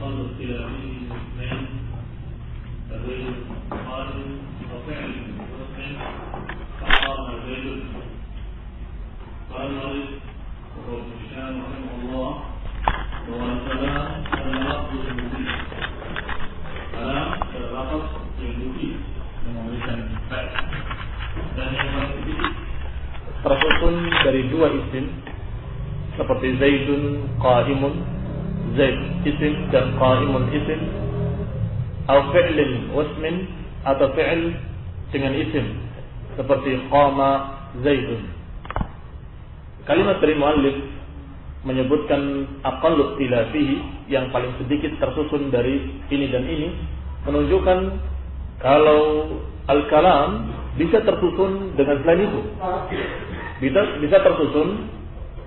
أقل اختلافه اثنين فزيد قال وفعل مسلم فقام زيد قال المؤلف وهو ابن هشام رحمه الله وهو الكلام على لفظ المفيد كلام على لفظ المفيد memberikan faedah dan yang paling tersusun dari dua isim seperti Zaidun Qaimun, Zaid isim dan Qaimun isim, atau fi'lin wasmin atau fi'l dengan isim seperti Qama Zaidun. Kalimat dari muallif menyebutkan aqallu ikhtilafihi, yang paling sedikit tersusun dari ini dan ini, menunjukkan kalau al-kalam bisa tersusun dengan selain itu. Bisa tersusun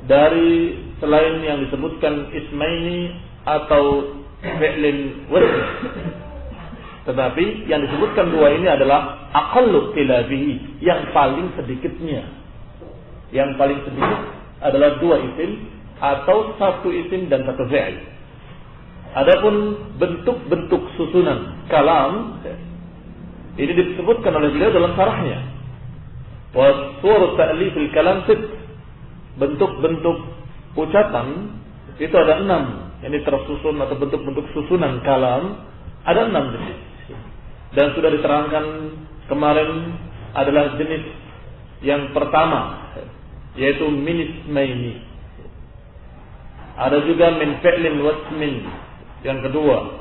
dari selain yang disebutkan ismaini atau fi'lin wasm. Tetapi yang disebutkan dua ini adalah aqallu ikhtilafihi, yang paling sedikitnya. Yang paling sedikit adalah dua isim atau satu isim dan satu fi'il. Adapun bentuk-bentuk susunan kalam ini disebutkan oleh beliau dalam syarahnya. Wa suwar ta'lifil kalam sit. Bentuk-bentuk ucapan itu ada 6. Ini tersusun atau bentuk-bentuk susunan kalam ada 6 jenis. Dan sudah diterangkan kemarin adalah jenis yang pertama, yaitu min ismaini. Ada juga min fi'lin wasmin yang kedua.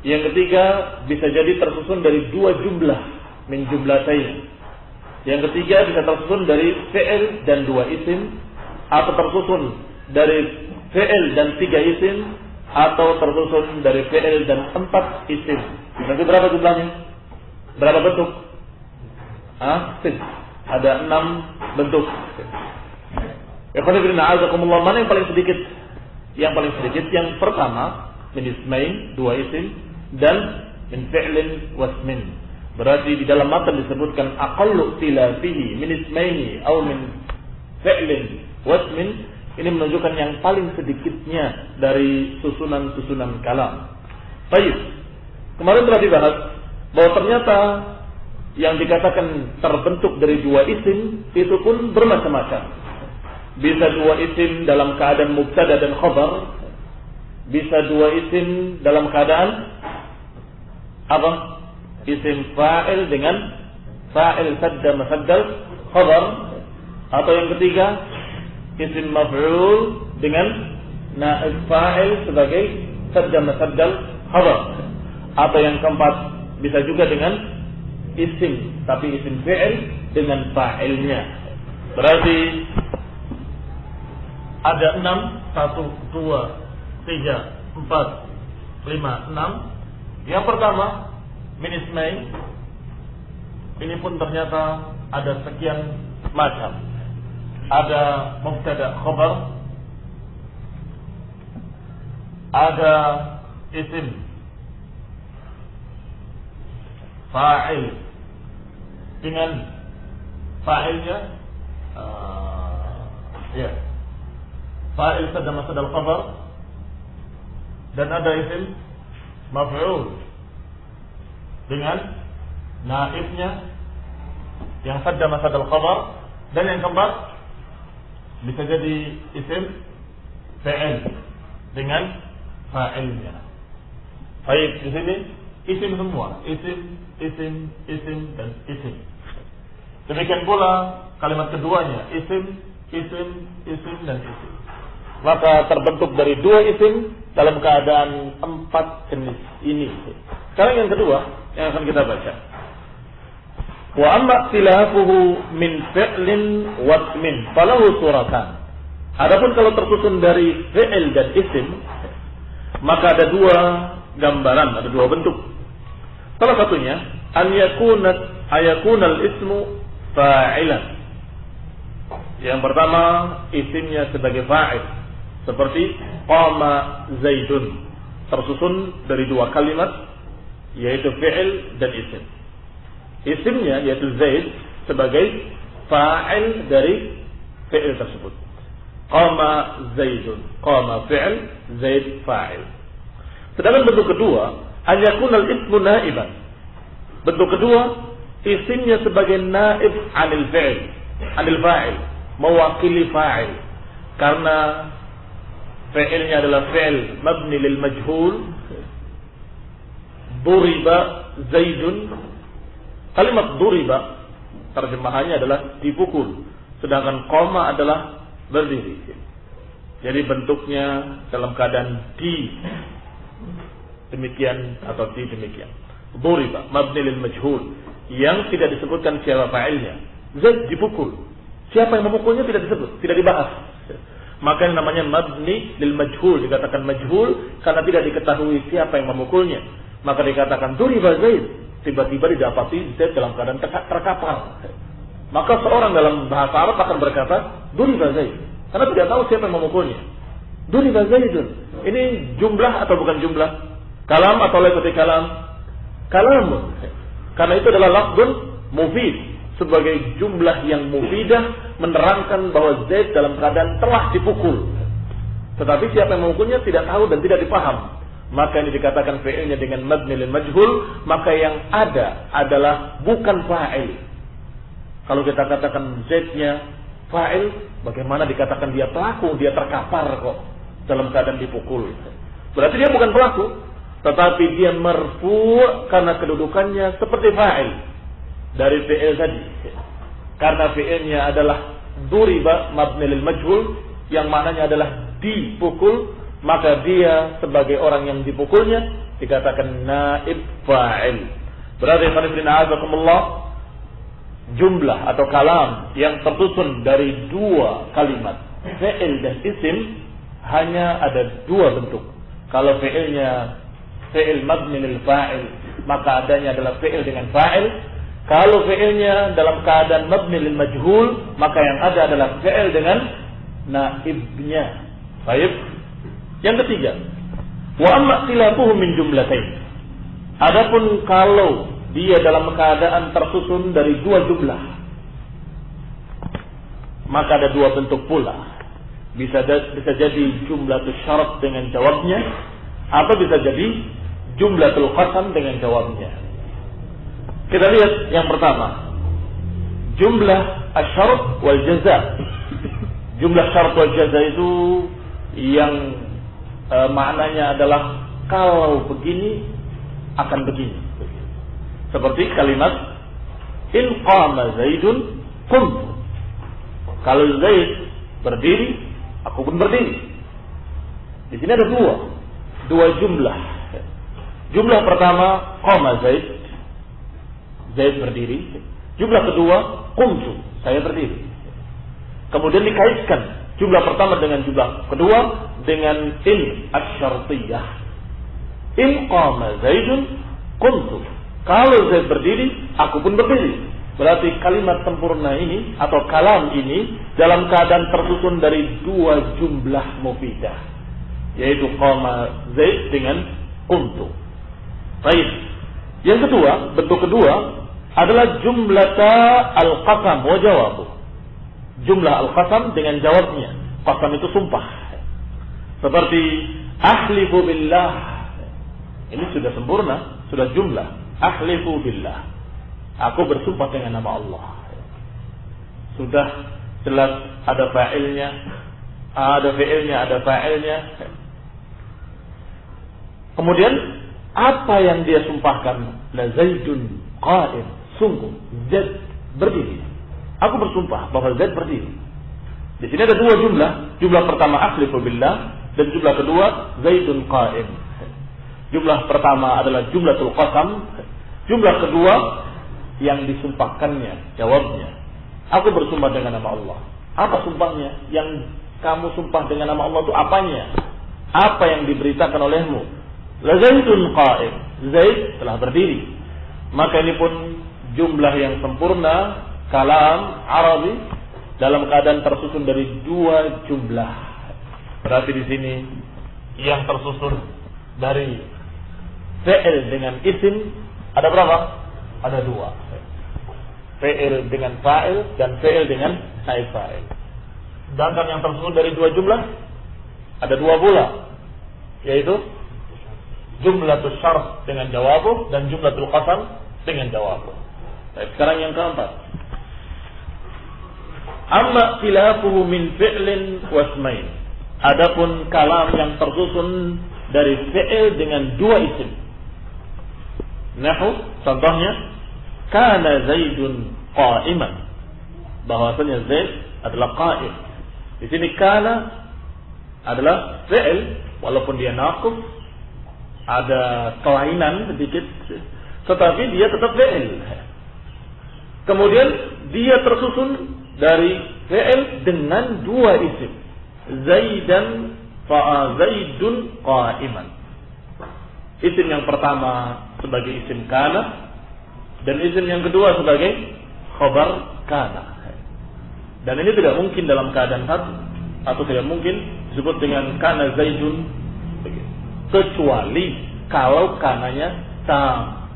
Yang ketiga bisa jadi tersusun dari dua jumlah, min jumlatain. Yang ketiga bisa tersusun dari fi'il dan dua isim, atau tersusun dari fi'il dan tiga isim, atau tersusun dari fi'il dan 4 isim. Berarti berapa jumlahnya? Berapa bentuk? Ada 6 bentuk. Mana yang paling sedikit? Yang paling sedikit yang pertama, min ismain, 2 isim, dan min fi'lin wasmin. Berarti di dalam matan disebutkan aqallu ikhtilafihi min ismaini atau min fi'lin wasmin. Ini menunjukkan yang paling sedikitnya dari susunan-susunan kalam. Baik. Kemarin telah dibahas bahwa ternyata yang dikatakan terbentuk dari dua isim itu pun bermacam-macam. Bisa dua isim dalam keadaan mubtada dan khabar. Bisa dua isim dalam keadaan apa? Isim fa'il dengan fa'il sadda masaddal khabar. Atau yang ketiga, isim maf'ul dengan na'ib fa'il sebagai sadda masaddal khabar. Atau yang keempat, bisa juga dengan isim, tapi isim fi'il dengan fa'ilnya. Berarti ada 6, 1, 2, 3, 4, 5, 6. Yang pertama, min ismain. Ini pun ternyata ada sekian macam. Ada mubtada khabar, ada isim fa'il dengan fa'ilnya, fa'il sadda masaddal khabar, dan ada isim maf'ul dengan naibnya yang sadda masaddal khabar, dan yang keempat bisa jadi isim fi'il dengan fa'ilnya. Baik, di sini isim semua, isim dan isim. Demikian pula kalimat keduanya, isim dan isim. Maka terbentuk dari dua isim dalam keadaan 4 jenis ini. Sekarang yang kedua yang akan kita baca. Wa amma ikhtilafuhu min fi'lin wasmin falahu suratan. Adapun kalau tersusun dari fi'il dan isim, maka ada dua gambaran, ada dua bentuk. Salah satunya ayakuna al-ismu fa'ilan. Yang pertama, isimnya sebagai fa'il, seperti qama zaidun, tersusun dari dua kalimat, yaitu fi'il dan isim. Isimnya yaitu Zaid sebagai fa'il dari fi'il tersebut. Qama Zaidun, qama fi'il, Zaid fa'il. Sedangkan bentuk kedua, ayakunal ismu naiban. Bentuk kedua, isimnya sebagai naib anil fa'il, mewakili fa'il. Karena fi'ilnya adalah fi'il mabni lil majhul. Duriba Zaidun. Kalimat duriba terjemahannya adalah dipukul, sedangkan koma adalah berdiri. Jadi bentuknya dalam keadaan di demikian atau di demikian. Duriba mabni lil majhul, yang tidak disebutkan siapa fa'ilnya. Zaid dipukul. Siapa yang memukulnya tidak disebut, tidak dibahas. Maka yang namanya mabni lil majhul, dikatakan majhul karena tidak diketahui siapa yang memukulnya. Maka dikatakan duriba Zaid. Tiba-tiba didapati Zaid dalam keadaan terkapar. Maka seorang dalam bahasa Arab akan berkata duriba Zaid, karena tidak tahu siapa yang memukulnya. Duriba Zaidun. Ini jumlah atau bukan jumlah? Kalam atau laifati kalam? Kalamun. Karena itu adalah lafzun mufid, sebagai jumlah yang mufidah, menerangkan bahwa Zaid dalam keadaan telah dipukul. Tetapi siapa yang memukulnya tidak tahu dan tidak dipaham. Maka ini dikatakan fi'ilnya dengan mabni lil majhul, maka yang ada adalah bukan fa'il. Kalau kita katakan Zaidnya fa'il, bagaimana dikatakan dia pelaku? Dia terkapar kok dalam keadaan dipukul. Berarti dia bukan pelaku, tetapi dia marfu' karena kedudukannya seperti fa'il dari fi'il tadi. Karena fi'ilnya adalah duriba mabni lil majhul, yang maknanya adalah dipukul, maka dia sebagai orang yang dipukulnya dikatakan naib fa'il. Berarti jumlah atau kalam yang tersusun dari dua kalimat fi'il dan isim hanya ada dua bentuk. Kalau fi'ilnya fi'il mabni lil fa'il, maka adanya adalah fi'il dengan fa'il. Kalau fi'ilnya dalam keadaan mabni lil majhul, maka yang ada adalah fi'il dengan naibnya. Baik. Yang ketiga, wa amma ikhtilafuhu min jumlatain. Adapun kalau dia dalam keadaan tersusun dari dua jumlah, maka ada dua bentuk pula. Bisa jadi jumlatul syarat dengan jawabnya, atau bisa jadi jumlatul qasam dengan jawabnya. Kita lihat yang pertama, jumlah asy-syarat wal jaza. Jumlah syarat wal jaza itu yang maknanya adalah kalau begini akan begini. Seperti kalimat in qama Zaidun qumtu. Kalau Zaid berdiri, aku pun berdiri. Di sini ada dua jumlah. Jumlah pertama qama Zaid, Zaid berdiri. Jumlah kedua qumtu, saya berdiri. Kemudian dikaitkan jumlah pertama dengan jumlah kedua dengan in asy-syartiyah. In qama Zaidun qumtu. Kalau Zaid berdiri, aku pun berdiri. Berarti kalimat sempurna ini atau kalam ini dalam keadaan tersusun dari dua jumlah mufidah, yaitu qama Zaid dengan qumtu. Baik. Yang kedua, bentuk kedua adalah jumlata al-qasam wa jawabu. Jumlah al-qasam dengan jawabnya. Qasam itu sumpah. Seperti ahlifu billah. Ini sudah sempurna, sudah jumlah. Ahlifu billah. Aku bersumpah dengan nama Allah. Sudah jelas ada fa'ilnya, ada fi'ilnya, ada fa'ilnya. Kemudian apa yang dia sumpahkan? La Zaidun qa'im. Sungguh Zaid berdiri. Aku bersumpah bahwa Zaid berdiri. Di sini ada dua jumlah. Jumlah pertama ahlifu billah dan jumlah kedua Zaidun qa'im. Jumlah pertama adalah jumlatul qasam. Jumlah kedua yang disumpahkannya, jawabnya. Aku bersumpah dengan nama Allah. Apa sumpahnya? Yang kamu sumpah dengan nama Allah itu apanya? Apa yang diberitakan olehmu? La Zaidun qa'im. Zaid telah berdiri. Maka ini pun jumlah yang sempurna, kalam Arabi dalam keadaan tersusun dari dua jumlah. Berarti di sini yang tersusun dari fi'il dengan isim ada berapa? Ada dua. Fi'il dengan fa'il dan fi'il dengan naib fa'il. Sedangkan yang tersusun dari dua jumlah ada dua pula, yaitu jumlatul syarh dengan jawabuh dan jumlatul qasam dengan jawabuh. Baik, sekarang yang keempat. Amma khilafuhu min fi'lin wa ismain. Adapun kalam yang tersusun dari fi'il dengan dua isim. Nahu, contohnya kana Zaidun qa'iman. Bahwasanya Zaid adalah qa'im. Di sini kana adalah fi'il walaupun dia naqis, ada kelainan sedikit, tetapi dia tetap fi'il. Kemudian dia tersusun dari fi'il dengan dua isim. Zaidan Zaidun qa'iman. Isim yang pertama sebagai isim kana dan isim yang kedua sebagai khabar kana. Dan ini tidak mungkin dalam keadaan satu atau tidak mungkin disebut dengan kana Zaidun kecuali kalau kananya tam.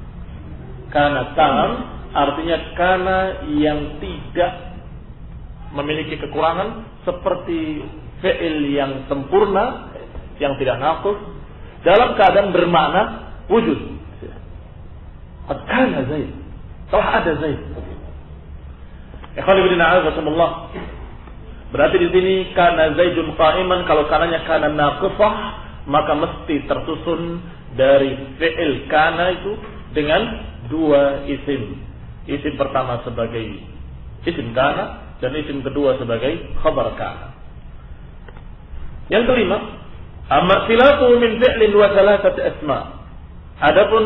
Kana tam artinya kana yang tidak memiliki kekurangan seperti fi'il yang sempurna, yang tidak naqis, dalam keadaan bermakna wujud. Qad kana Zaid, telah ada Zaid. Ikhwan fillah a'azakumullah. Berarti di sini kana Zaidun qa'iman, kalau kananya kana naqisah, maka mesti tersusun dari fi'il kana itu dengan dua isim. Isim pertama sebagai isim kana dan isim kedua sebagai khabar kana. Yang kelima, amma khilafu min fi'lin wa thalathati asma. Adapun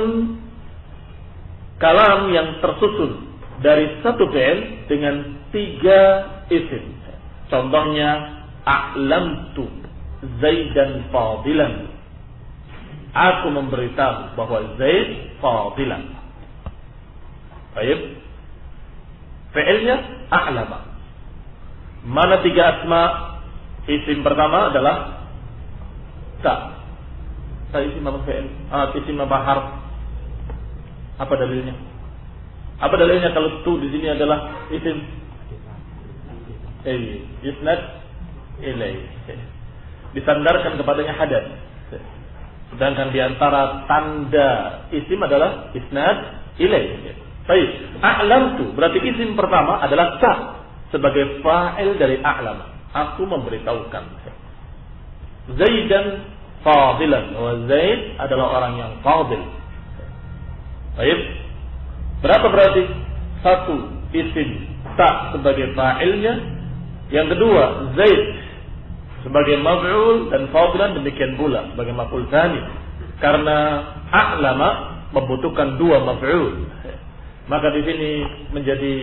kalam yang tersusun dari satu fi'il dengan tiga isim. Contohnya a'lamtu Zaidan fadilan. Aku memberitahu bahwa Zaid fadilan. Baik. Fi'ilnya a'lama. Mana tiga asma? Isim pertama adalah ta. Ta isim apa fi'il? Isim apa harf? Apa dalilnya? Apa dalilnya kalau tu di sini adalah isim? Isnad ilai. Disandarkan kepadanya hadas. Sedangkan di antara tanda isim adalah isnad ilai. Baik. A'lamtu berarti isim pertama adalah ta sebagai fa'il dari a'lama. Aku memberitahukan. Zaidan fadilan. Zaid adalah orang yang fadil. Baik. Berapa berarti? Satu isim ta sebagai fa'ilnya. Yang kedua Zaid sebagai maf'ul dan fadilan demikian pula sebagai maf'ul tsani. Karena a'lama membutuhkan dua maf'ul. Maka di sini menjadi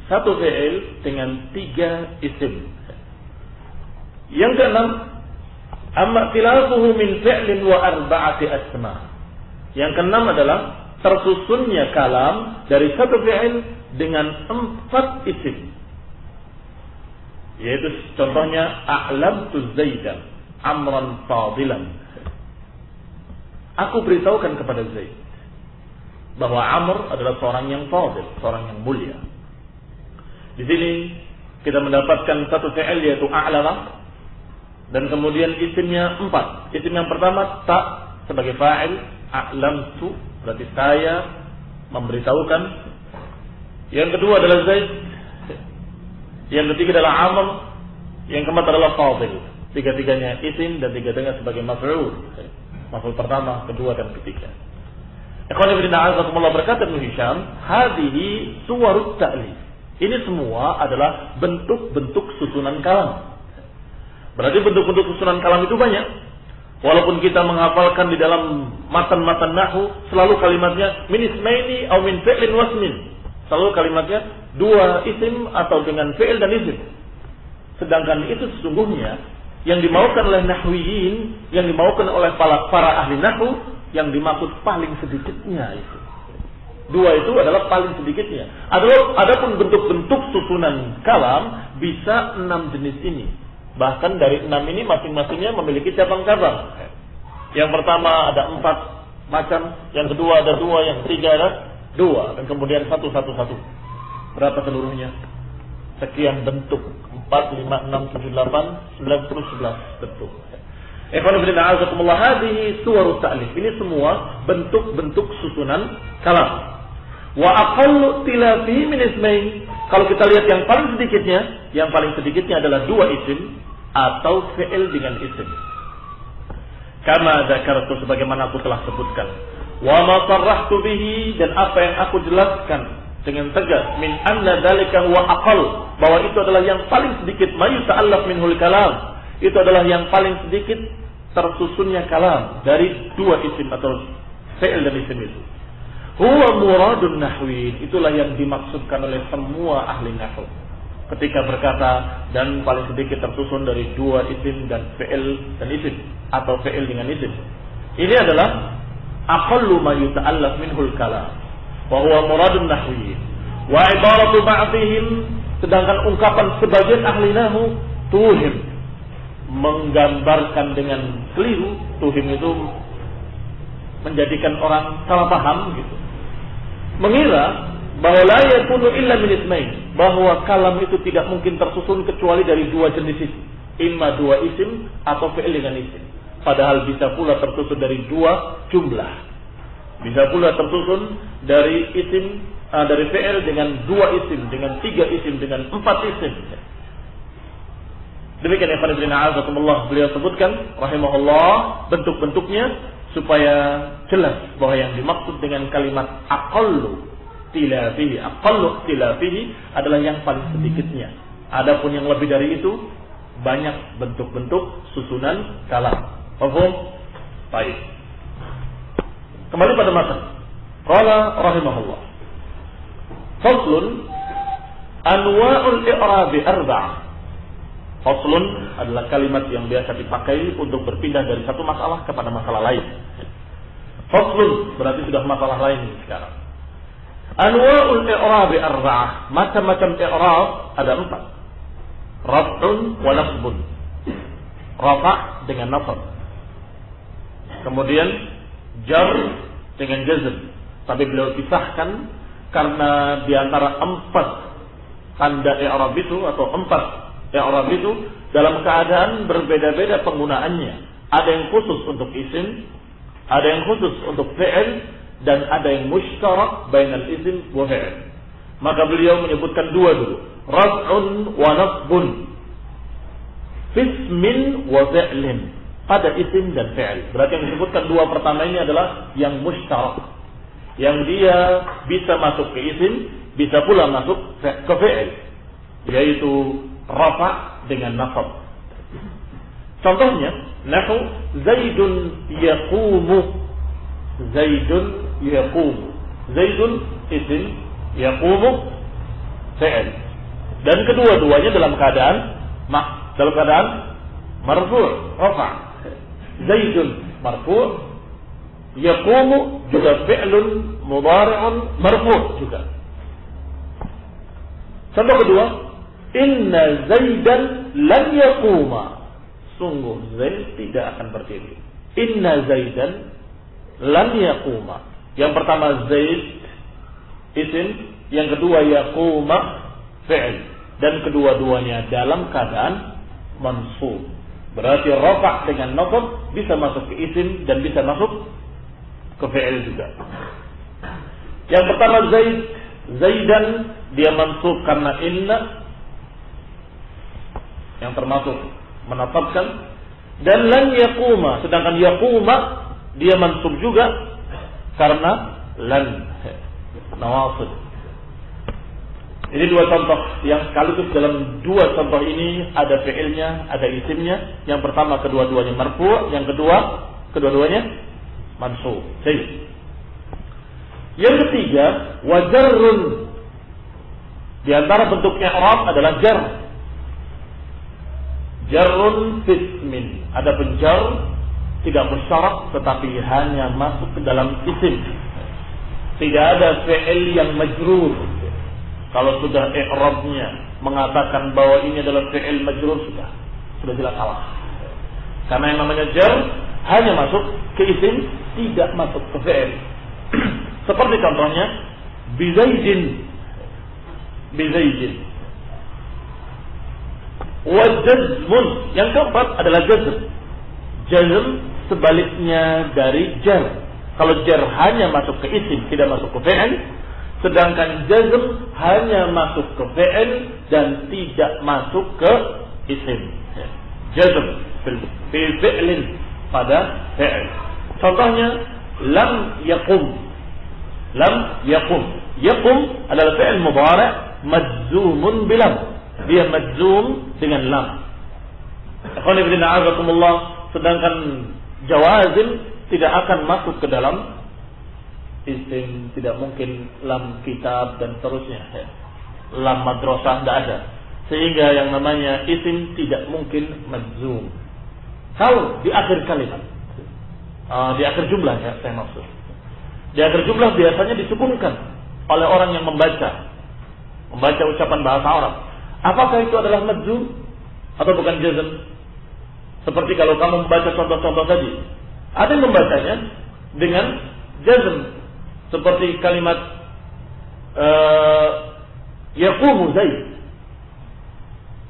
satu fi'il dengan tiga isim. Yang keenam, amma khilafuhu min fi'lin wa arba'ati asma. Yang keenam adalah tersusunnya kalam dari satu fi'il dengan 4 isim. Yaitu contohnya a'lamtu Zaidan amran fadilan. Aku beritahukan kepada Zaid bahwa Amr adalah seorang yang fadil, seorang yang mulia. Di sini kita mendapatkan satu fi'il yaitu a'lama. Dan kemudian isimnya 4. Isim yang pertama ta sebagai fa'il, a'lamtu berarti saya memberitahukan. Yang kedua adalah Zaid. Yang ketiga adalah Amr. Yang keempat adalah fadil. Tiga-tiganya isim dan tiga-tiganya sebagai maf'ul. Maf'ul pertama, kedua dan ketiga. Ikhwan fillah a'azakumullah, berkata Ibnu Hisham, hadhihi suwarut ta'lif. Ini semua adalah bentuk-bentuk susunan kalam. Berarti bentuk-bentuk susunan kalam itu banyak. Walaupun kita menghafalkan di dalam matan-matan nahwu selalu kalimatnya min ismaini aw min fi'lin wasmin. Selalu kalimatnya dua isim atau dengan fi'il dan isim. Sedangkan itu sesungguhnya yang dimaukan oleh nahwiyin, yang dimaukan oleh para ahli nahwu, yang dimaksud paling sedikitnya itu. Dua itu adalah paling sedikitnya. Adapun bentuk-bentuk susunan kalam bisa 6 jenis ini. Bahkan dari 6 ini masing-masingnya memiliki cabang-cabang. Yang pertama ada 4 macam, yang kedua ada 2, yang ketiga ada 2, dan kemudian 1. Berapa seluruhnya? Sekian bentuk. 4, 5, 6, 7, 8, 9, 10, 11 bentuk. Ikhwan fillah a'azakumullah, hadhihi suwarut ta'lif. Ini semua bentuk-bentuk susunan kalam. Wa aqallu tilafi min ismain. Kalau kita lihat yang paling sedikitnya adalah dua isim atau fi'il dengan isim. Kama dzakartu, sebagaimana aku telah sebutkan. Wa ma sarrahtu bihi, dan apa yang aku jelaskan dengan tegas, min anna dzalika huwa aqall, bahwa itu adalah yang paling sedikit, ma yuta'allaf minhul kalam, itu adalah yang paling sedikit tersusunnya kalam dari dua isim atau fi'il dan isim itu. Huwa muradun nahwin, itulah yang dimaksudkan oleh semua ahli nahwu ketika berkata dan paling sedikit tersusun dari dua isim dan fi'il dan isim atau fi'il dengan isim. Ini adalah aqallu ma yuta'allaf minhul kalam wa huwa muradun nahwin. Wa ibaratu ba'dihim, sedangkan ungkapan sebagian ahli nahwu, tuhim, menggambarkan dengan keliru. Tuhim itu menjadikan orang salah paham gitu, mengira bahwa la yakunu illa min ismain, bahwa kalam itu tidak mungkin tersusun kecuali dari dua jenis isim, imma dua isim atau fi'il dengan isim. Padahal bisa pula tersusun dari dua jumlah, bisa pula tersusun dari isim, dari fi'il dengan dua isim, dengan tiga isim, dengan empat isim. Demikian ya Allah, beliau sebutkan rahimahullah bentuk-bentuknya supaya jelas bahwa yang dimaksud dengan kalimat aqallu tilafihi adalah yang paling sedikitnya. Adapun yang lebih dari itu banyak bentuk-bentuk susunan kalam. Paham? Baik. Kembali pada matan. Qala rahimahullah. Faslun anwa'ul i'rabi arba'ah. Faslun adalah kalimat yang biasa dipakai untuk berpindah dari satu masalah kepada masalah lain. Faslun berarti sudah masalah lain sekarang. Anwa'ul i'rabi arba'ah. Macam-macam i'rab ada 4. Raf'un wa nasbun. Rafa' dengan nasab. Kemudian jar dengan jazm. Tapi beliau pisahkan karena di antara 4 tanda i'rab itu atau 4 i'rab itu dalam keadaan berbeda-beda penggunaannya. Ada yang khusus untuk isim, ada yang khusus untuk fi'il, dan ada yang mushtarak bainal isim wa fi'il. Maka beliau menyebutkan dua dulu, raf'un wa nasbun, fismin wa fi'lin, pada isim dan fi'il. Berarti yang disebutkan dua pertama ini adalah yang mushtarak, yang dia bisa masuk ke isim, bisa pula masuk ke fi'il, yaitu rafa' dengan nasab. Contohnya, nahu Zaidun yaqumu. Zaidun yaqumu. Zaidun isim, yaqumu fi'il. Dan kedua-duanya dalam keadaan marfu', rafa'. Zaidun marfu', yaqumu juga fi'lun mudhari'un marfu' juga. Contoh kedua, inna Zaidan lan yaquma. Sungguh Zaid tidak akan berdiri. Inna Zaidan lan yaquma. Yang pertama Zaid isim, yang kedua yaquma fi'il, dan kedua-duanya dalam keadaan mansub. Berarti rafa' dengan nasab bisa masuk ke isim dan bisa masuk ke fi'il juga. Yang pertama Zaidan, dia mansub karena inna yang termasuk menetapkan, dan lan yaquma, sedangkan yaquma dia mansub juga karena lan nawasib. Ini dua contoh yang sekaligus dalam dua contoh ini ada fi'ilnya, ada isimnya. Yang pertama kedua-duanya marfu', yang kedua kedua-duanya mansub. Yang ketiga wajarrun. Di antara bentuk i'rab adalah jar. Jarrun fismin. Ada penjar tidak musyarak tetapi hanya masuk ke dalam isim. Tidak ada fi'il yang majrur. Kalau sudah i'rabnya mengatakan bahwa ini adalah fi'il majrur, sudah jelas salah. Karena yang namanya jar hanya masuk ke isim, tidak masuk ke fi'il. Seperti contohnya bizaidin. Wa jazmun. Yang keempat adalah jazm. Jazm sebaliknya dari jar. Kalau jar hanya masuk ke isim, tidak masuk ke fi'il, sedangkan jazm hanya masuk ke fi'il dan tidak masuk ke isim. Jazm fi fi'lin, pada fi'il. Contohnya lam yaqum. Lam yaqum. Yaqum adalah fi'il mudhari' majzumun bilam. Dia majzum dengan lam. Ikhwan fillah a'azakumullah, sedangkan jawazim tidak akan masuk ke dalam isim, tidak mungkin lam kitab dan seterusnya. Lam madrasah tidak ada. Sehingga yang namanya isim tidak mungkin majzum. Kalau di akhir kalimat, di akhir jumlah ya saya maksud. Di akhir jumlah biasanya disukunkan oleh orang yang membaca ucapan bahasa Arab. Apakah itu adalah majzum atau bukan jazm? Seperti kalau kamu membaca contoh-contoh tadi, ada yang membacanya dengan jazm, seperti kalimat yaqumu Zaid.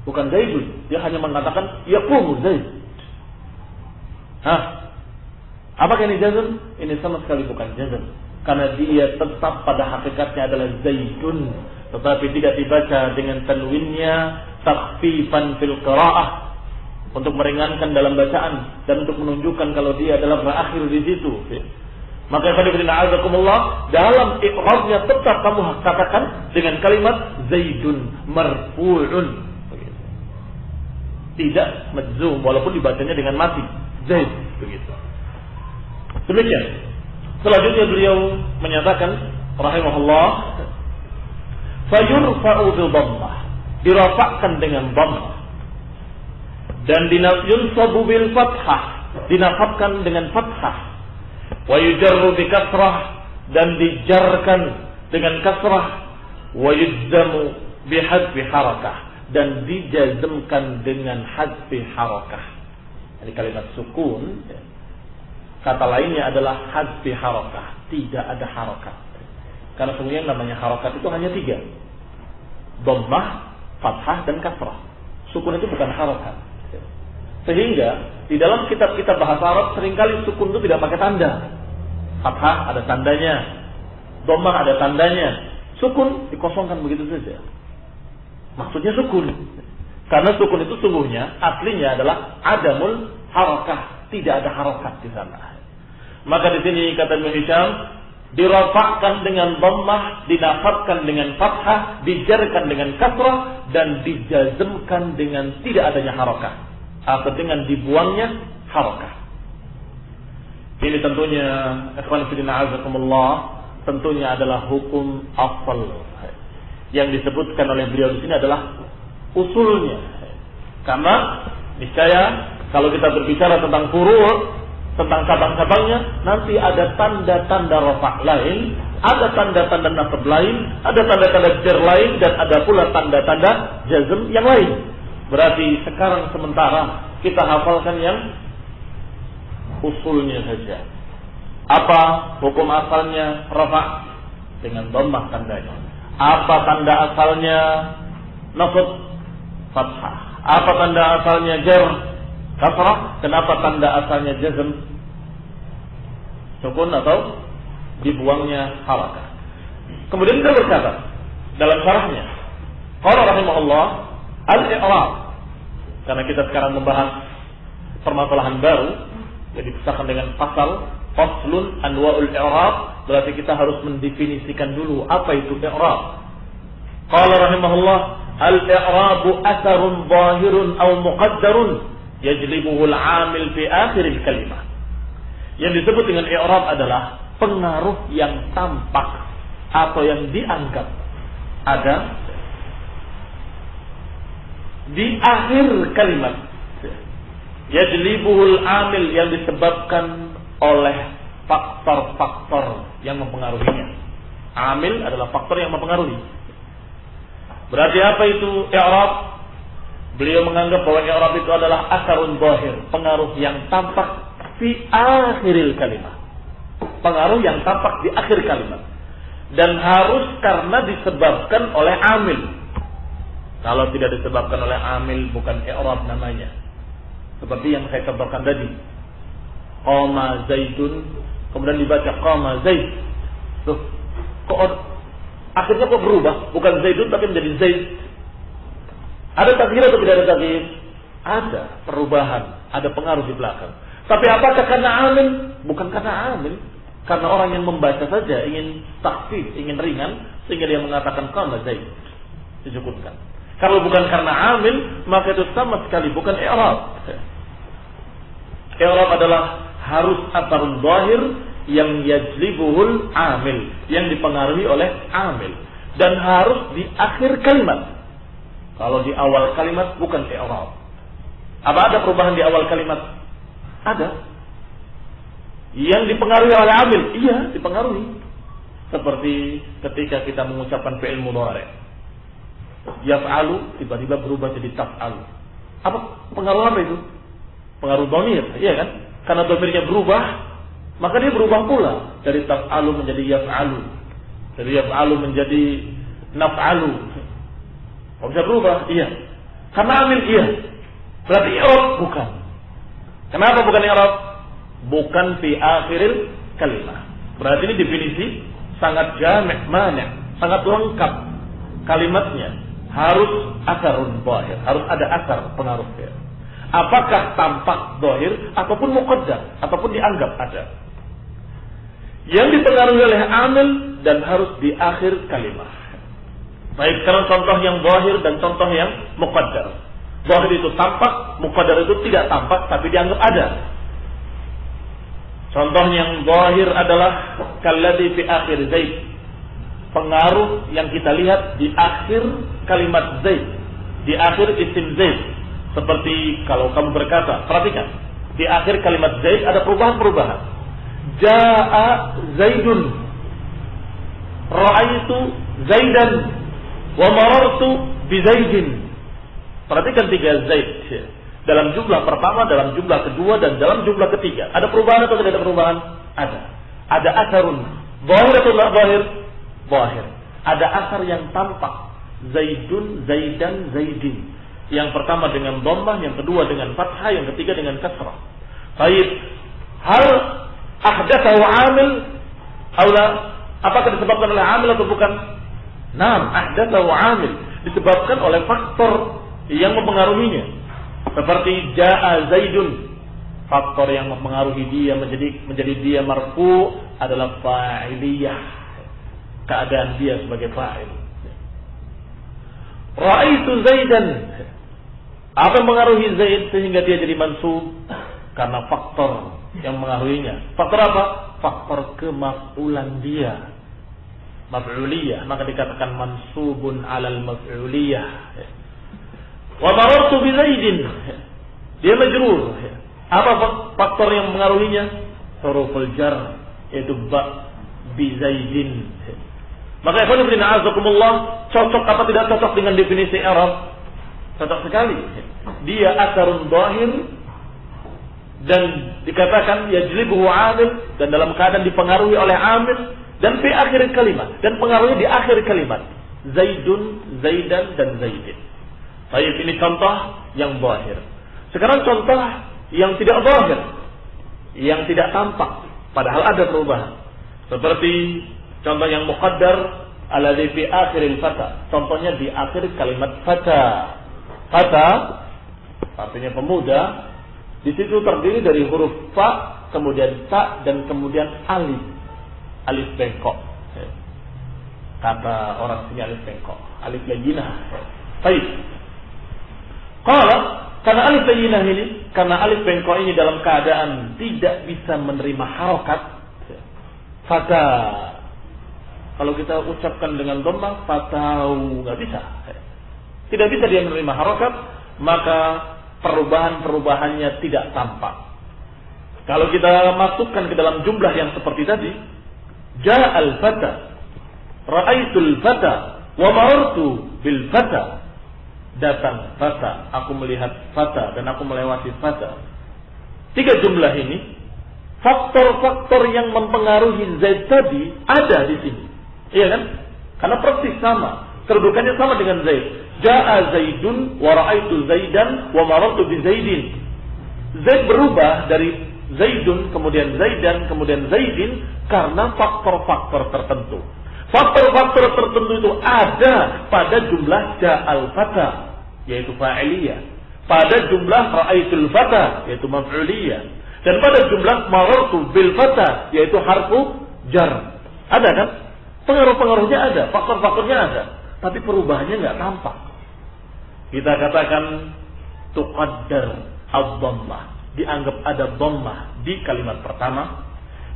Bukan Zaidun, dia hanya mengatakan yaqumu Zaid. Apakah ini jazm? Ini sama sekali bukan jazm, karena dia tetap pada hakikatnya adalah Zaidun, tetapi tidak dibaca dengan tanwinnya takhfifan fil qiraah, untuk meringankan dalam bacaan dan untuk menunjukkan kalau dia adalah berakhir di situ. Maka azakumullah, dalam i'rabnya tetap kamu katakan dengan kalimat Zaidun marfu'un, tidak majzum walaupun dibacanya dengan mati Zaid, begitu. Demikian. Selanjutnya beliau menyatakan rahimahullah, fayurfa'u bil dhammah, dirafa'kan dengan dhammah, dan yunsabu bil fathah, dinasabkan dengan fathah, wa yujarru bi kasrah, dan dijarkan dengan kasrah, wa yujzamu bi hadfi harakah, dan dijazmkan dengan hadfi harakah. Ini kalimat sukun, kata lainnya adalah hadfi harakah, tidak ada harakat. Karena sebenarnya namanya harakat itu hanya 3. Dhammah, fathah, dan kasrah. Sukun itu bukan harakat. Sehingga di dalam kitab-kitab bahasa Arab seringkali sukun itu tidak pakai tanda. Fathah ada tandanya, dhammah ada tandanya, sukun dikosongkan begitu saja. Maksudnya sukun. Karena sukun itu sungguhnya aslinya adalah adamul harakah, tidak ada harakat di sana. Maka di sini kata Ibnu Hisham, dirafa'kan dengan dhammah, dinasabkan dengan fathah, dijarkan dengan kasrah, dan dijazmkan dengan tidak adanya harakah, atau dengan dibuangnya harakah. Ini tentunya ikhwan fillah azakumullah, tentunya adalah hukum asal. Yang disebutkan oleh beliau di sini adalah usulnya. Karena niscaya kalau kita berbicara tentang furu', tentang cabang-cabangnya, nanti ada tanda-tanda rafa' lain, ada tanda-tanda nasab lain, ada tanda-tanda jar lain, dan ada pula tanda-tanda jazm yang lain. Berarti sekarang sementara kita hafalkan yang usulnya saja. Apa hukum asalnya rafa' dengan dhammah tandanya? Apa tanda asalnya nasab? Fathah. Apa tanda asalnya jar? Kasrah. Kenapa tanda asalnya jazm? Sukun atau dibuangnya harakah. Kemudian kita berkata dalam syarahnya, qala rahimahullah al-i'rab. Karena kita sekarang membahas permasalahan baru, jadi disahkan dengan pasal faslun anwa'ul i'rab, berarti kita harus mendefinisikan dulu apa itu i'rab. Qala rahimahullah al-i'rabu atharun zahirun aw muqaddarun yajlibuhu al-'amil fi akhir al-kalimah. Yang disebut dengan i'rab adalah pengaruh yang tampak atau yang dianggap ada di akhir kalimat. Yajlibuhul amil, yang disebabkan oleh faktor-faktor yang mempengaruhinya. Amil adalah faktor yang mempengaruhi. Berarti apa itu i'rab? Beliau menganggap bahwa i'rab itu adalah asarun zahir, pengaruh yang tampak fi akhiril kalimat, pengaruh yang tampak di akhir kalimat, dan harus karena disebabkan oleh amil. Kalau tidak disebabkan oleh amil, bukan i'rab namanya. Seperti yang saya contohkan tadi, qama Zaidun, kemudian dibaca qama Zaid. Tuh, akhirnya kok berubah? Bukan Zaidun tapi menjadi Zaid. Ada takdir atau tidak ada takdir? Ada perubahan, ada pengaruh di belakang. Tapi apakah karena amil? Bukan karena amil. Karena orang yang membaca saja ingin takhfif, ingin ringan, sehingga dia mengatakan qama Zaid. Dicukupkan. Kalau bukan karena amil, maka itu sama sekali bukan i'rab. I'rab adalah harus atarun zahir yang yajlibuhul amil, yang dipengaruhi oleh amil, dan harus di akhir kalimat. Kalau di awal kalimat bukan i'rab. Apa ada perubahan di awal kalimat? Ada. Yang dipengaruhi oleh amil, iya dipengaruhi. Seperti ketika kita mengucapkan fi'il mudhari'. Yaf'alu tiba-tiba berubah jadi taf'alu. Apa pengaruh apa itu? Pengaruh dhamir, iya kan? Karena dhamirnya berubah, maka dia berubah pula dari taf'alu menjadi yaf'alu, dari yaf'alu menjadi naf'alu. Kok bisa berubah? Iya. Karena amil, iya. Berarti i'rab bukan. Kenapa bukan i'rab? Bukan fi akhiril kalimah. Berarti ini definisi sangat jami', mani', sangat lengkap kalimatnya. Harus asarun zahir, harus ada asar pengaruh dia. Apakah tampak zahir ataupun muqaddar ataupun dianggap ada. Yang dipengaruhi oleh amil dan harus di akhir kalimat. Baik, sekarang contoh yang zahir dan contoh yang muqaddar. Zahir itu tampak, muqaddar itu tidak tampak tapi dianggap ada. Contoh yang zahir adalah kalladzi fi akhir Zaid. Pengaruh yang kita lihat di akhir kalimat Zaid, di akhir isim Zaid. Seperti kalau kamu berkata, perhatikan, di akhir kalimat Zaid ada perubahan-perubahan. Ja'a Zaidun, ra'aitu Zaidan, wa marartu bi Zaidin. Perhatikan 3 Zaid. Dalam jumlah pertama, dalam jumlah kedua, dan dalam jumlah ketiga. Ada perubahan atau tidak ada perubahan? Ada. Ada asarun. Zahir atau tidak zahir? Zahir. Ada asar yang tampak. Zaidun, Zaidan, Zaidin. Yang pertama dengan dhammah, yang kedua dengan fathah, yang ketiga dengan kasrah. Baik. Hal ahdatsahu amil aula? Apakah disebabkan oleh amil atau bukan? Naam, ahdatsahu amil. Disebabkan oleh faktor yang mempengaruhinya. Seperti ja'a Zaidun. Faktor yang mempengaruhi dia menjadi dia marfu adalah fa'iliyah. Keadaan dia sebagai fa'il. Ra'aitu Zaidan. Apa yang mengaruhi Zaid sehingga dia jadi mansub? Karena faktor yang mengaruhinya. Faktor apa? Faktor kemaf'ulan dia. Maf'uliyah. Maka dikatakan mansubun alal maf'uliyah. Wa marartu bi Zaidin. Dia majrur. Apa faktor yang mengaruhinya? Huruful jar, yaitu ba bi Zaidin. Maka ikhwan fillah azakumullah, cocok apa tidak cocok dengan definisi i'rab? Cocok sekali. Dia asarun zahir dan dikatakan yajlibuhu amil, dan dalam keadaan dipengaruhi oleh amil, dan fi akhir kalimat, dan pengaruhnya di akhir kalimat. Zaidun, Zaidan, dan Zaidin. Baik, ini contoh yang zahir. Sekarang contoh yang tidak zahir, yang tidak tampak, padahal ada perubahan. Seperti contoh yang muqaddar alladzi fi akhiril fata. Contohnya di akhir kalimat fata. Fata artinya pemuda. Di situ terdiri dari huruf fa, kemudian ta, dan kemudian alif. Alif bengkok. Kata orang sini alif bengkok. Alif layyinah. Baik. Karena alif layyinah ini, karena alif bengkok ini dalam keadaan tidak bisa menerima harokat. Fata. Kalau kita ucapkan dengan dhammah, fatau, nggak bisa. Tidak bisa dia menerima harokat, maka perubahan-perubahannya tidak tampak. Kalau kita masukkan ke dalam jumlah yang seperti tadi, ja'al fata, ra'aitul fata, wa marartu bil fata. Datang fata, aku melihat fata, dan aku melewati fata. 3 jumlah ini, faktor-faktor yang mempengaruhi Zaid tadi ada di sini. Iya kan? Karena persis sama, kedudukannya sama dengan Zaid. Ja'a Zaidun wa ra'aitu Zaidan wa marartu bi Zaidin. Zaid berubah dari Zaidun, kemudian Zaidan, kemudian Zaidin karena faktor-faktor tertentu. Faktor-faktor tertentu itu ada pada jumlah ja'al fata, yaitu fa'iliyah. Pada jumlah ra'aitul fata, yaitu maf'uliyah. Dan pada jumlah marartu bil fata, yaitu harfu jar. Ada kan? Pengaruh-pengaruhnya ada, faktor-faktornya ada. Tapi perubahannya nggak tampak. Kita katakan tuqaddar ad-dhammah. Dianggap ada dhammah di kalimat pertama.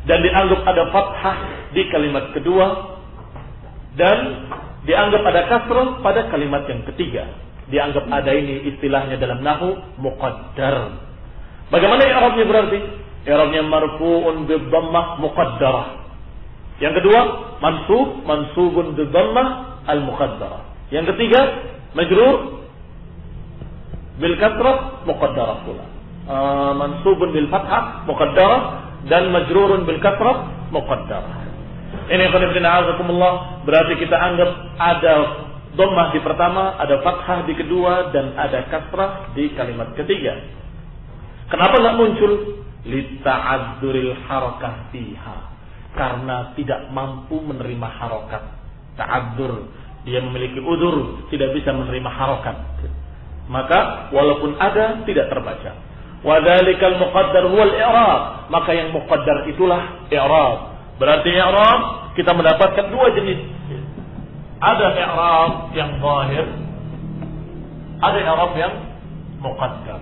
Dan dianggap ada fathah di kalimat kedua. Dan dianggap ada kasrah pada kalimat yang ketiga. Dianggap ada ini istilahnya dalam nahwu muqaddar. Bagaimana i'rabnya berarti? I'rabnya marfu'un bidhammah muqaddarah. Yang kedua, mansubun bidhammah al-muqaddarah. Yang ketiga, majrur bil kasrah muqaddarah pula. Mansubun bil fathah muqaddarah dan majrurun bil kasrah muqaddarah. Ini qanifidina berarti kita anggap ada dhammah di pertama, ada fathah di kedua, dan ada kasrah di kalimat ketiga. Kenapa nggak muncul? Lita'adzuril harakah fiha, karena tidak mampu menerima harokat. Ta'adzur, dia memiliki udzur, tidak bisa menerima harokat. Maka walaupun ada, tidak terbaca. Wadzalikal muqaddar huwal i'rab, maka yang muqaddar itulah i'rab. Berarti i'rab kita mendapatkan dua jenis. Ada i'rab yang zahir, ada i'rab yang muqaddar.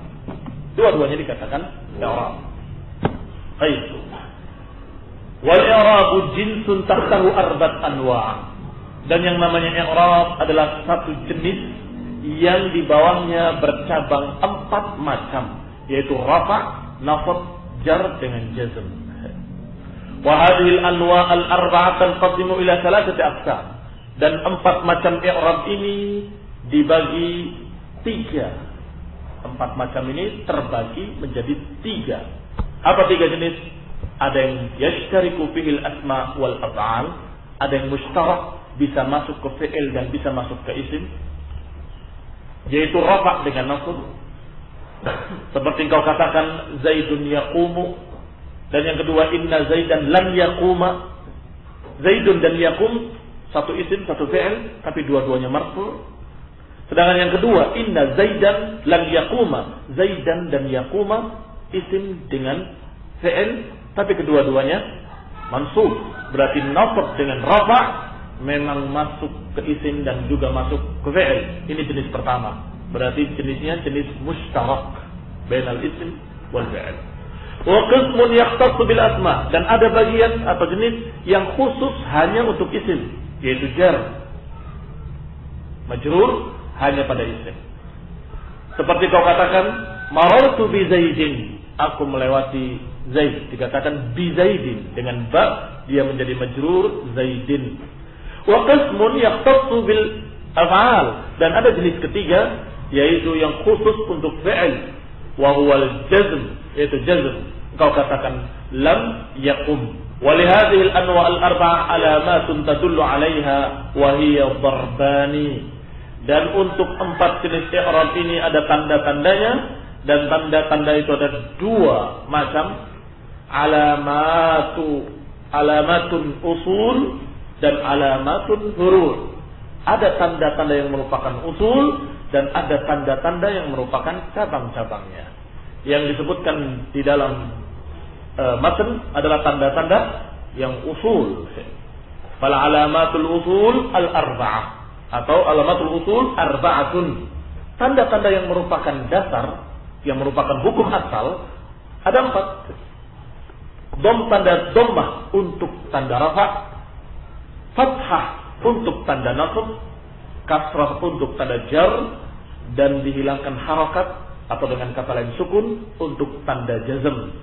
Dua-duanya dikatakan i'rab. Baik. Wal i'rabu jinsun tahtahu arba'at anwa'. Dan yang namanya i'rab adalah satu jenis yang di bawahnya bercabang 4 macam, yaitu rafa', nasab, jar dengan jazm. Wa hadhihi al-anwa' al-arba'ah tanqasimu ila 3 aqsam. Dan 4 macam i'rab ini dibagi 3. 4 macam ini terbagi menjadi 3. Apa 3 jenis? Ada yang yashtariku fihil asma wal af'al, ada yang mushtarak, bisa masuk ke fi'il dan bisa masuk ke isim, yaitu rafa' dengan nasab. Seperti engkau katakan Zaidun yaqumu, dan yang kedua inna Zaidan lam yaquma. Zaidun dan yaqum satu isim satu fi'il, tapi dua-duanya marfu'. Sedangkan yang kedua inna Zaidan lam yaquma, Zaidan dan yaquma isim dengan fi'il, tapi kedua-duanya mansub. Berarti nasab dengan rafa' memang masuk ke isim dan juga masuk ke fi'il. Ini jenis pertama. Berarti jenisnya jenis mushtarak bainal isim wal fi'il. Wa qismun yahtassu bil asma, dan ada bagian atau jenis yang khusus hanya untuk isim, yaitu jar, majrur hanya pada isim. Seperti kau katakan marartu bi Zaidin, aku melewati Zaid, dikatakan bi Zaidin dengan ba, dia menjadi majrur Zaidin. Wa qismun yahtassu bil af'al, dan ada jenis ketiga yaitu yang khusus untuk fi'il, wa huwal jazm, yaitu jazm. Kau katakan lam yaqum. Wa li hadhihi al-anwa' al-arba'ah alamatun tadullu 'alayha wa hiya darbani. Dan untuk 4 jenis i'rab ini ada tanda-tandanya, dan tanda-tanda itu ada 2 macam. Alamatun usul dan alamatun furu'. Ada tanda-tanda yang merupakan usul dan ada tanda-tanda yang merupakan cabang-cabangnya. Yang disebutkan di dalam matan adalah tanda-tanda yang usul. Fal alamatul usul al-arba'ah, atau alamatul usul arba'atun. Tanda-tanda yang merupakan dasar, yang merupakan hukum asal ada 4. Tanda dhammah untuk tanda rafa', fathah untuk tanda nasab, kasrah untuk tanda jar, dan dihilangkan harakat atau dengan kata lain sukun untuk tanda jazm.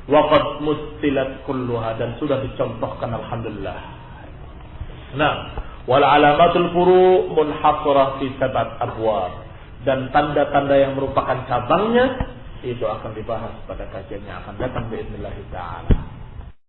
Waqad mustilat kulluha, dan sudah dicontohkan alhamdulillah. Nah, wal alamatul furu' munhasirah fi 7 abwab, dan tanda-tanda yang merupakan cabangnya itu akan dibahas pada kajian yang akan datang biidznillah taala.